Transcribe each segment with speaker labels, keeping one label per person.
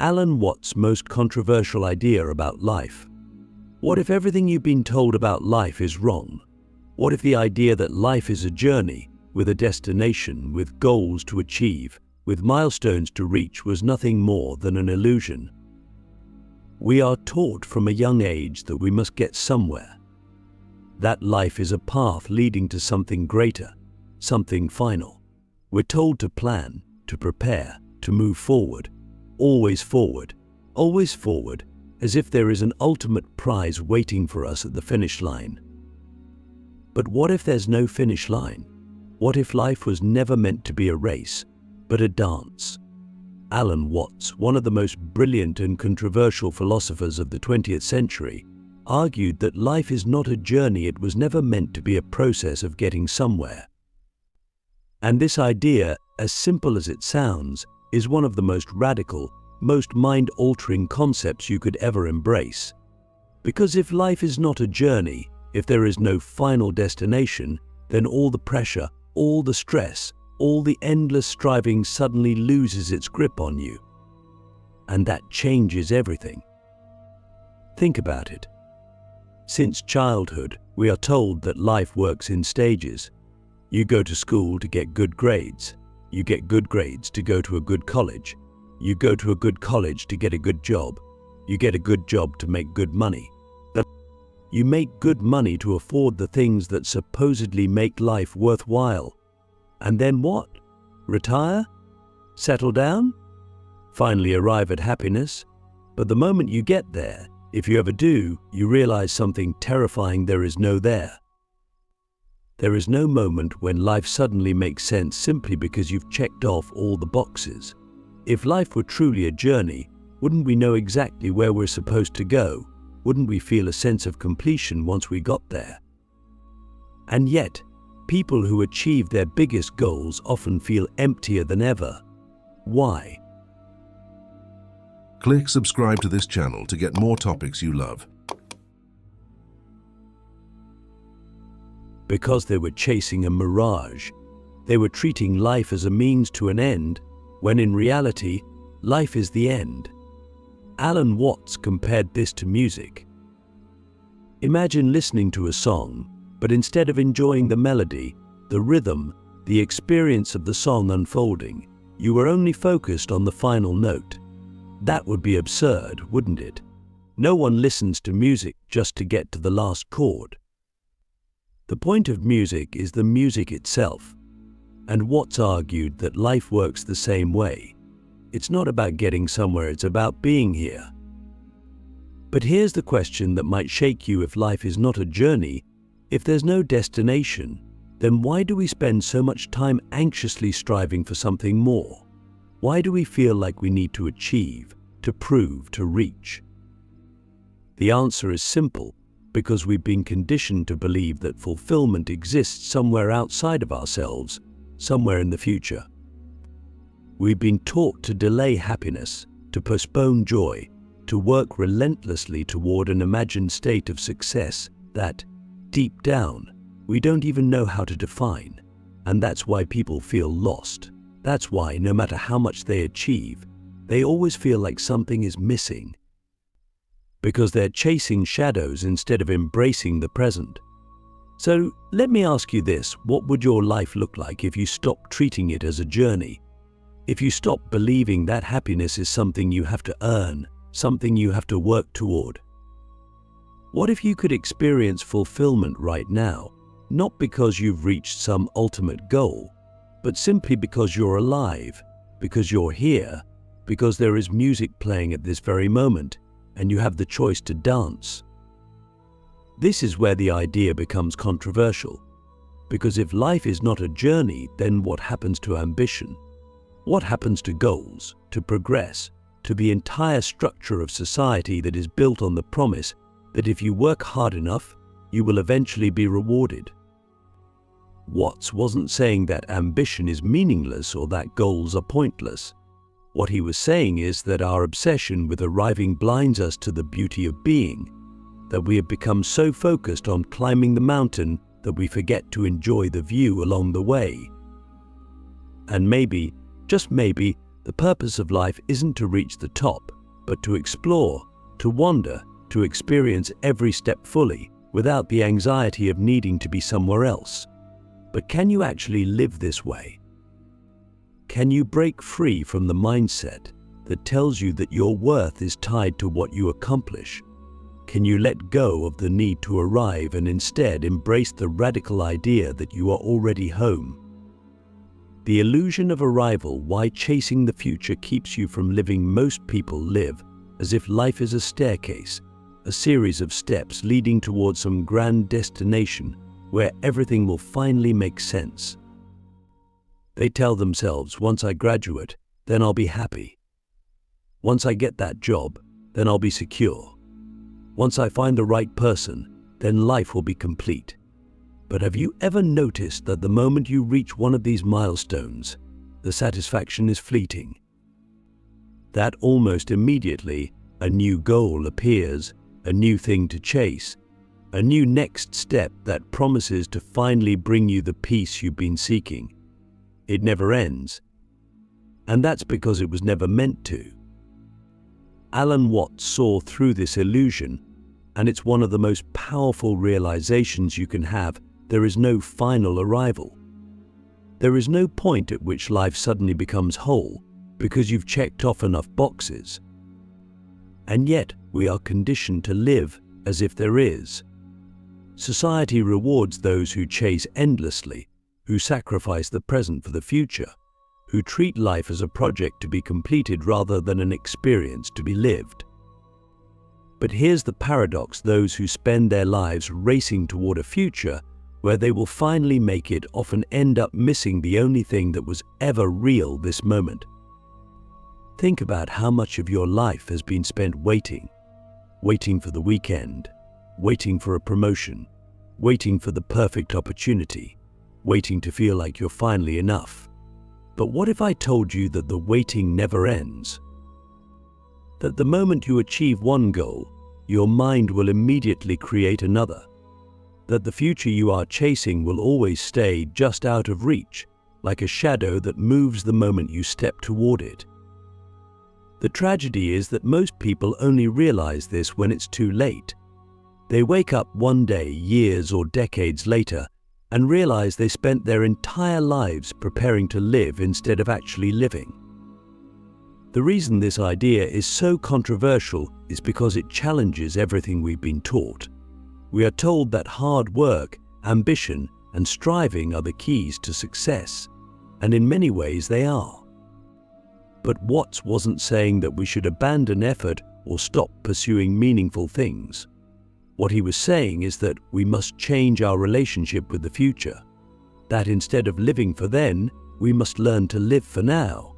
Speaker 1: Alan Watts' most controversial idea about life. What if everything you've been told about life is wrong? What if the idea that life is a journey, with a destination, with goals to achieve, with milestones to reach was nothing more than an illusion? We are taught from a young age that we must get somewhere. That life is a path leading to something greater, something final. We're told to plan, to prepare, to move forward, always forward, as if there is an ultimate prize waiting for us at the finish line. But what if there's no finish line? What if life was never meant to be a race, but a dance? Alan Watts, one of the most brilliant and controversial philosophers of the 20th century, argued that life is not a journey, it was never meant to be a process of getting somewhere. And this idea, as simple as it sounds, is one of the most radical, most mind-altering concepts you could ever embrace. Because if life is not a journey, if there is no final destination, then all the pressure, all the stress, all the endless striving suddenly loses its grip on you. And that changes everything. Think about it. Since childhood, we are told that life works in stages. You go to school to get good grades. You get good grades to go to a good college. You go to a good college to get a good job. You get a good job to make good money. You make good money to afford the things that supposedly make life worthwhile. And then what? Retire? Settle down? Finally arrive at happiness? But the moment you get there, if you ever do, you realize something terrifying: there is no there. There is no moment when life suddenly makes sense simply because you've checked off all the boxes. If life were truly a journey, wouldn't we know exactly where we're supposed to go? Wouldn't we feel a sense of completion once we got there? And yet, people who achieve their biggest goals often feel emptier than ever. Why?
Speaker 2: Click subscribe to this channel to get more topics you love.
Speaker 1: Because they were chasing a mirage. They were treating life as a means to an end, when in reality, life is the end. Alan Watts compared this to music. Imagine listening to a song, but instead of enjoying the melody, the rhythm, the experience of the song unfolding, you were only focused on the final note. That would be absurd, wouldn't it? No one listens to music just to get to the last chord. The point of music is the music itself. And Watts argued that life works the same way. It's not about getting somewhere, it's about being here. But here's the question that might shake you: if life is not a journey, if there's no destination, then why do we spend so much time anxiously striving for something more? Why do we feel like we need to achieve, to prove, to reach? The answer is simple: because we've been conditioned to believe that fulfillment exists somewhere outside of ourselves, somewhere in the future. We've been taught to delay happiness, to postpone joy, to work relentlessly toward an imagined state of success that, deep down, we don't even know how to define. And that's why people feel lost. That's why, no matter how much they achieve, they always feel like something is missing. Because they're chasing shadows instead of embracing the present. So let me ask you this: what would your life look like if you stopped treating it as a journey? If you stopped believing that happiness is something you have to earn, something you have to work toward? What if you could experience fulfillment right now, not because you've reached some ultimate goal, but simply because you're alive, because you're here, because there is music playing at this very moment, and you have the choice to dance? This is where the idea becomes controversial. Because if life is not a journey, then what happens to ambition? What happens to goals, to progress, to the entire structure of society that is built on the promise that if you work hard enough, you will eventually be rewarded? Watts wasn't saying that ambition is meaningless or that goals are pointless. What he was saying is that our obsession with arriving blinds us to the beauty of being, that we have become so focused on climbing the mountain that we forget to enjoy the view along the way. And maybe, just maybe, The purpose of life isn't to reach the top, but to explore, to wander, to experience every step fully, without the anxiety of needing to be somewhere else. But can you actually live this way? Can you break free from the mindset that tells you that your worth is tied to what you accomplish? Can you let go of the need to arrive and instead embrace the radical idea that you are already home? The illusion of arrival, why chasing the future keeps you from living. Most people live as if life is a staircase, a series of steps leading towards some grand destination where everything will finally make sense. They tell themselves, once I graduate, then I'll be happy. Once I get that job, then I'll be secure. Once I find the right person, then life will be complete. But have you ever noticed that the moment you reach one of these milestones, the satisfaction is fleeting? That almost immediately, a new goal appears, a new thing to chase, a new next step that promises to finally bring you the peace you've been seeking. It never ends. And that's because it was never meant to. Alan Watts saw through this illusion, and it's one of the most powerful realizations you can have. There is no final arrival. There is no point at which life suddenly becomes whole because you've checked off enough boxes. And yet, we are conditioned to live as if there is. Society rewards those who chase endlessly, who sacrifice the present for the future, who treat life as a project to be completed rather than an experience to be lived. But here's the paradox: those who spend their lives racing toward a future where they will finally make it often end up missing the only thing that was ever real: this moment. Think about how much of your life has been spent waiting for the weekend, waiting for a promotion, waiting for the perfect opportunity, waiting to feel like you're finally enough. But what if I told you that the waiting never ends? That the moment you achieve one goal, your mind will immediately create another. That the future you are chasing will always stay just out of reach, like a shadow that moves the moment you step toward it. The tragedy is that most people only realize this when it's too late. They wake up one day, years or decades later, and realize they spent their entire lives preparing to live instead of actually living. The reason this idea is so controversial is because it challenges everything we've been taught. We are told that hard work, ambition, and striving are the keys to success, and in many ways they are. But Watts wasn't saying that we should abandon effort or stop pursuing meaningful things. What he was saying is that we must change our relationship with the future, that instead of living for then, we must learn to live for now.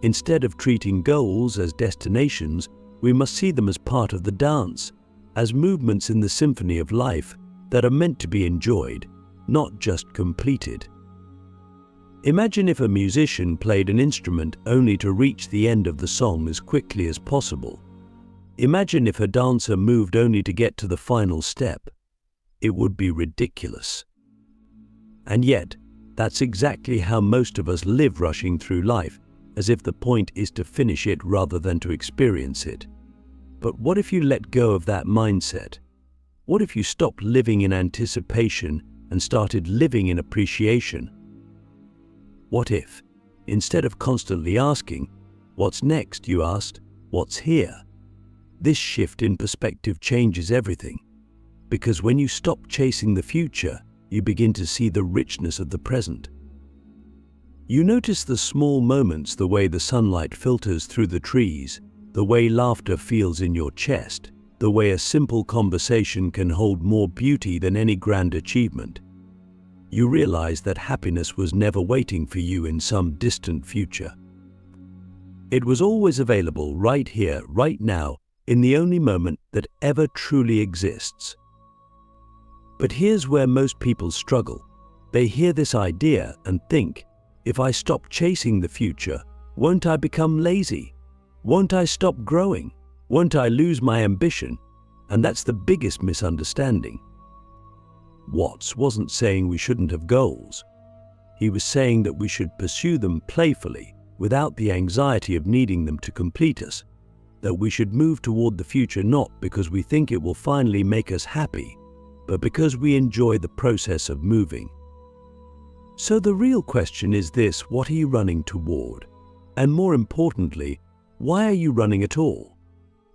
Speaker 1: Instead of treating goals as destinations, we must see them as part of the dance, as movements in the symphony of life that are meant to be enjoyed, not just completed. Imagine if a musician played an instrument only to reach the end of the song as quickly as possible. Imagine if a dancer moved only to get to the final step. It would be ridiculous. And yet, that's exactly how most of us live, rushing through life, as if the point is to finish it rather than to experience it. But what if you let go of that mindset? What if you stopped living in anticipation and started living in appreciation? What if, instead of constantly asking, "What's next?" you asked, "What's here?" This shift in perspective changes everything, because when you stop chasing the future, you begin to see the richness of the present. You notice the small moments, the way the sunlight filters through the trees, the way laughter feels in your chest, the way a simple conversation can hold more beauty than any grand achievement. You realize that happiness was never waiting for you in some distant future. It was always available right here, right now, in the only moment that ever truly exists. But here's where most people struggle. They hear this idea and think, if I stop chasing the future, won't I become lazy? Won't I stop growing? Won't I lose my ambition? And that's the biggest misunderstanding. Watts wasn't saying we shouldn't have goals. He was saying that we should pursue them playfully, without the anxiety of needing them to complete us, that we should move toward the future not because we think it will finally make us happy, but because we enjoy the process of moving. So the real question is this: what are you running toward? And more importantly, why are you running at all?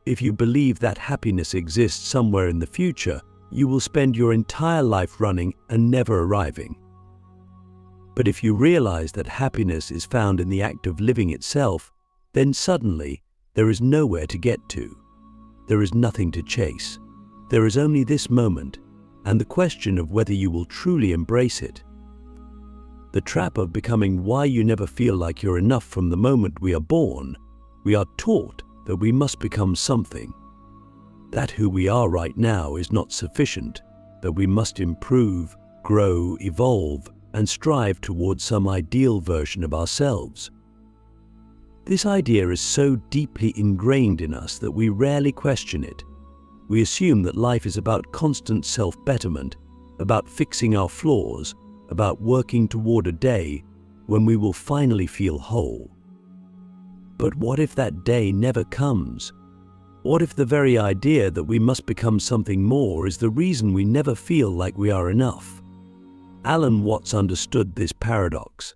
Speaker 1: If you believe that happiness exists somewhere in the future, you will spend your entire life running and never arriving. But if you realize that happiness is found in the act of living itself, then suddenly there is nowhere to get to. There is nothing to chase. There is only this moment, and the question of whether you will truly embrace it. The trap of becoming why you never feel like you're enough. From the moment we are born, we are taught that we must become something, that who we are right now is not sufficient, that we must improve, grow, evolve, and strive towards some ideal version of ourselves. This idea is so deeply ingrained in us that we rarely question it. We assume that life is about constant self-betterment, about fixing our flaws, about working toward a day when we will finally feel whole. But what if that day never comes? What if the very idea that we must become something more is the reason we never feel like we are enough? Alan Watts understood this paradox.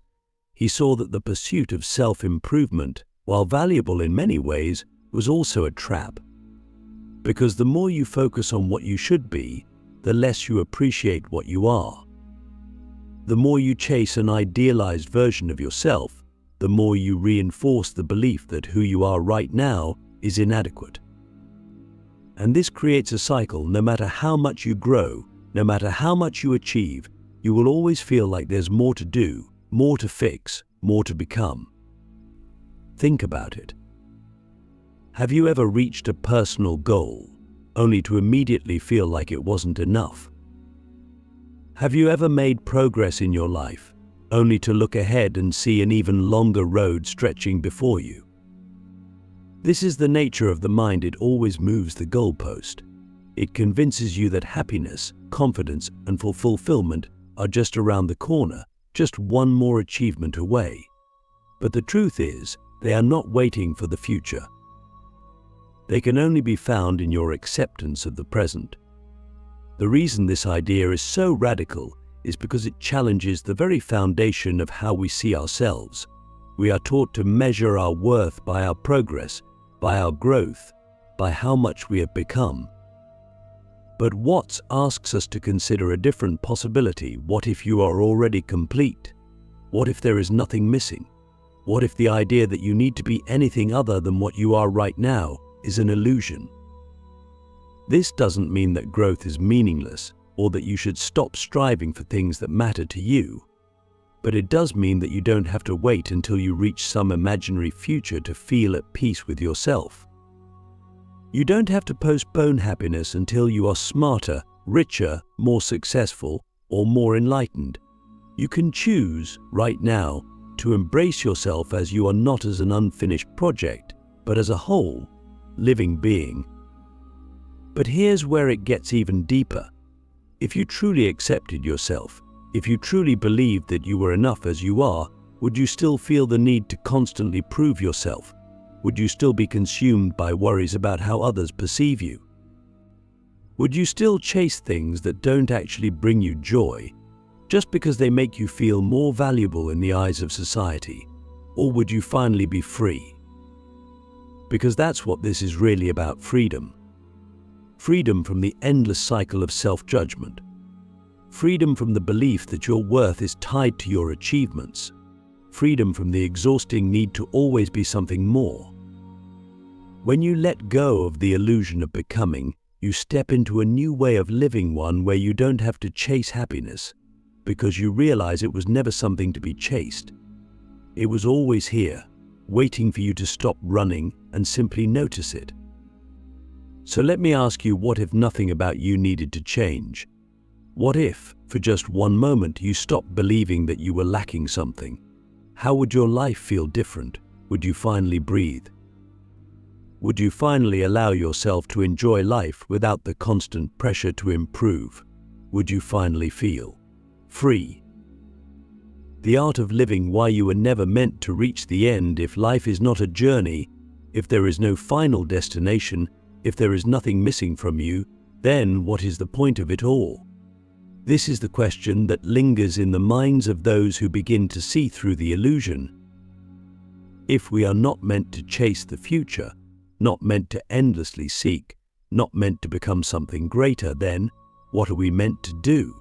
Speaker 1: He saw that the pursuit of self-improvement, while valuable in many ways, was also a trap. Because the more you focus on what you should be, the less you appreciate what you are. The more you chase an idealized version of yourself, the more you reinforce the belief that who you are right now is inadequate. And this creates a cycle. No matter how much you grow, no matter how much you achieve, you will always feel like there's more to do, more to fix, more to become. Think about it. Have you ever reached a personal goal, only to immediately feel like it wasn't enough? Have you ever made progress in your life, only to look ahead and see an even longer road stretching before you? This is the nature of the mind. It always moves the goalpost. It convinces you that happiness, confidence, and fulfillment are just around the corner, just one more achievement away. But the truth is, they are not waiting for the future. They can only be found in your acceptance of the present. The reason this idea is so radical is because it challenges the very foundation of how we see ourselves. We are taught to measure our worth by our progress, by our growth, by how much we have become. But Watts asks us to consider a different possibility. What if you are already complete? What if there is nothing missing? What if the idea that you need to be anything other than what you are right now is an illusion? This doesn't mean that growth is meaningless or that you should stop striving for things that matter to you. But it does mean that you don't have to wait until you reach some imaginary future to feel at peace with yourself. You don't have to postpone happiness until you are smarter, richer, more successful, or more enlightened. You can choose, right now, to embrace yourself as you are, not as an unfinished project, but as a whole, living being. But here's where it gets even deeper. If you truly accepted yourself, if you truly believed that you were enough as you are, would you still feel the need to constantly prove yourself? Would you still be consumed by worries about how others perceive you? Would you still chase things that don't actually bring you joy, just because they make you feel more valuable in the eyes of society? Or would you finally be free? Because that's what this is really about: freedom. Freedom from the endless cycle of self-judgment. Freedom from the belief that your worth is tied to your achievements. Freedom from the exhausting need to always be something more. When you let go of the illusion of becoming, you step into a new way of living, one where you don't have to chase happiness, because you realize it was never something to be chased. It was always here, waiting for you to stop running and simply notice it. So let me ask you, what if nothing about you needed to change? What if, for just one moment, you stopped believing that you were lacking something? How would your life feel different? Would you finally breathe? Would you finally allow yourself to enjoy life without the constant pressure to improve? Would you finally feel free? The art of living why you were never meant to reach the end. If life is not a journey, if there is no final destination, if there is nothing missing from you, then what is the point of it all? This is the question that lingers in the minds of those who begin to see through the illusion. If we are not meant to chase the future, not meant to endlessly seek, not meant to become something greater, then what are we meant to do?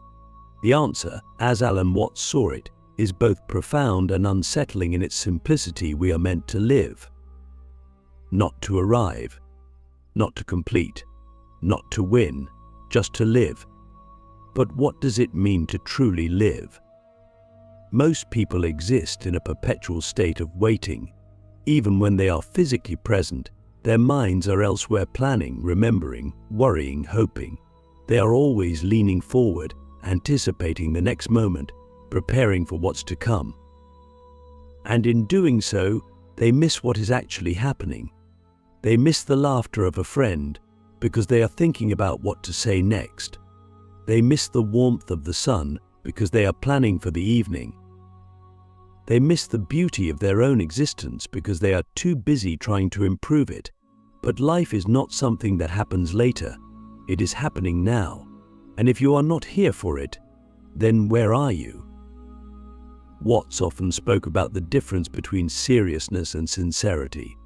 Speaker 1: The answer, as Alan Watts saw it, is both profound and unsettling in its simplicity. We are meant to live. Not to arrive, not to complete, not to win, just to live. But what does it mean to truly live? Most people exist in a perpetual state of waiting. Even when they are physically present, their minds are elsewhere, planning, remembering, worrying, hoping. They are always leaning forward, anticipating the next moment, preparing for what's to come. And in doing so, they miss what is actually happening. They miss the laughter of a friend because they are thinking about what to say next. They miss the warmth of the sun because they are planning for the evening. They miss the beauty of their own existence because they are too busy trying to improve it. But life is not something that happens later. It is happening now. And if you are not here for it, then where are you? Watts often spoke about the difference between seriousness and sincerity.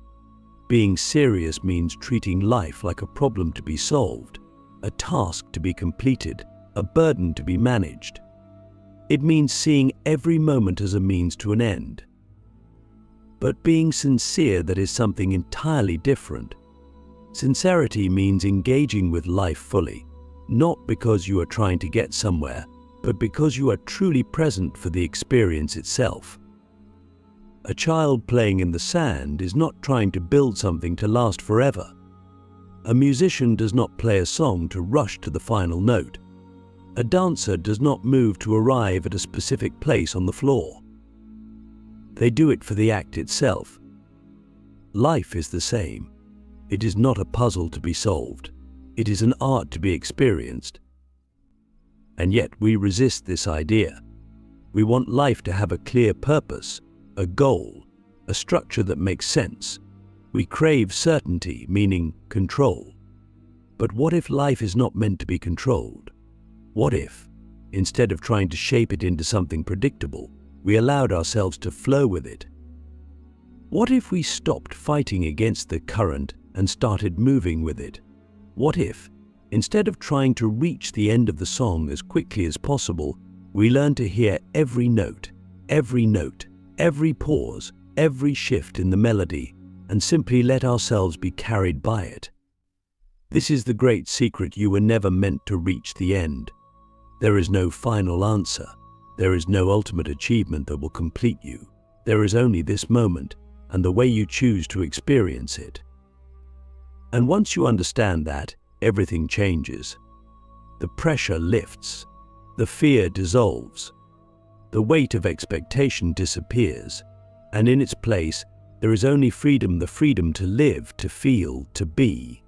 Speaker 1: Being serious means treating life like a problem to be solved, a task to be completed, a burden to be managed. It means seeing every moment as a means to an end. But being sincere, that is something entirely different. Sincerity means engaging with life fully, not because you are trying to get somewhere, but because you are truly present for the experience itself. A child playing in the sand is not trying to build something to last forever. A musician does not play a song to rush to the final note. A dancer does not move to arrive at a specific place on the floor. They do it for the act itself. Life is the same. It is not a puzzle to be solved. It is an art to be experienced. And yet we resist this idea. We want life to have a clear purpose, a goal, a structure that makes sense. We crave certainty, meaning control. But what if life is not meant to be controlled? What if, instead of trying to shape it into something predictable, we allowed ourselves to flow with it? What if we stopped fighting against the current and started moving with it? What if, instead of trying to reach the end of the song as quickly as possible, we learn to hear every note, every pause, every shift in the melody, and simply let ourselves be carried by it? This is the great secret. You were never meant to reach the end. There is no final answer. There is no ultimate achievement that will complete you. There is only this moment and the way you choose to experience it. And once you understand that, everything changes. The pressure lifts. The fear dissolves. The weight of expectation disappears. And in its place, there is only freedom, the freedom to live, to feel, to be.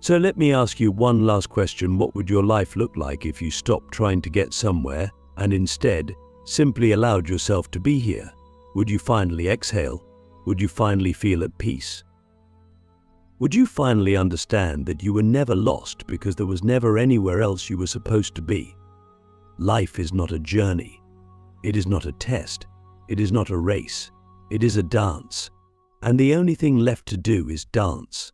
Speaker 1: So let me ask you one last question. What would your life look like if you stopped trying to get somewhere and instead simply allowed yourself to be here? Would you finally exhale? Would you finally feel at peace? Would you finally understand that you were never lost because there was never anywhere else you were supposed to be? Life is not a journey. It is not a test. It is not a race. It is a dance. And the only thing left to do is dance.